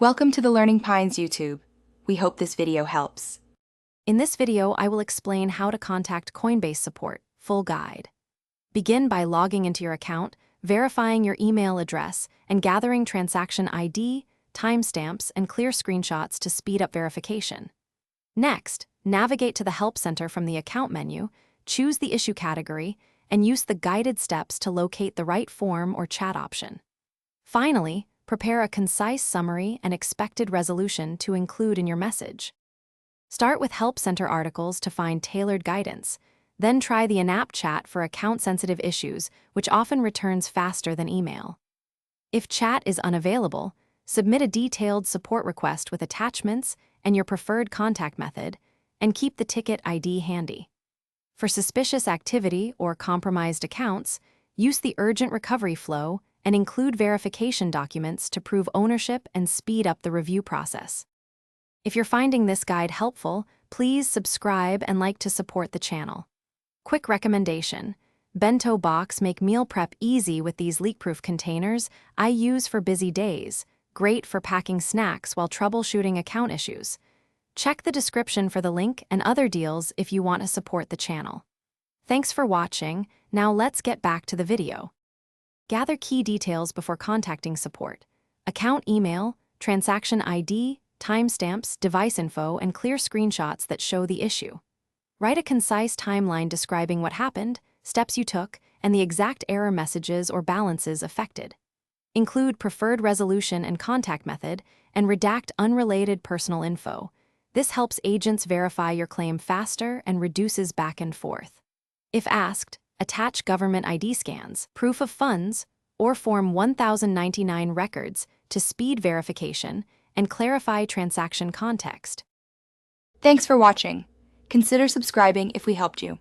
Welcome to the Learning Pines YouTube. We hope this video helps. In this video, I will explain how to contact Coinbase support, full guide. Begin by logging into your account, verifying your email address, and gathering transaction ID, timestamps, and clear screenshots to speed up verification. Next, navigate to the Help Center from the Account menu, choose the issue category, and use the guided steps to locate the right form or chat option. Finally, prepare a concise summary and expected resolution to include in your message. Start with Help Center articles to find tailored guidance, then try the in-app chat for account-sensitive issues, which often returns faster than email. If chat is unavailable, submit a detailed support request with attachments and your preferred contact method, and keep the ticket ID handy. For suspicious activity or compromised accounts, use the urgent recovery flow and include verification documents to prove ownership and speed up the review process. If you're finding this guide helpful, please subscribe and like to support the channel. Quick recommendation: bento box make meal prep easy with these leak-proof containers I use for busy days, great for packing snacks while troubleshooting account issues. Check the description for the link and other deals if you want to support the channel. Thanks for watching. Now let's get back to the video. Gather key details before contacting support: account email, transaction ID, timestamps, device info, and clear screenshots that show the issue. Write a concise timeline describing what happened, steps you took, and the exact error messages or balances affected. Include preferred resolution and contact method, and redact unrelated personal info. This helps agents verify your claim faster and reduces back and forth. If asked, attach government ID scans, proof of funds, or Form 1099 records to speed verification and clarify transaction context. Thanks for watching. Consider subscribing if we helped you.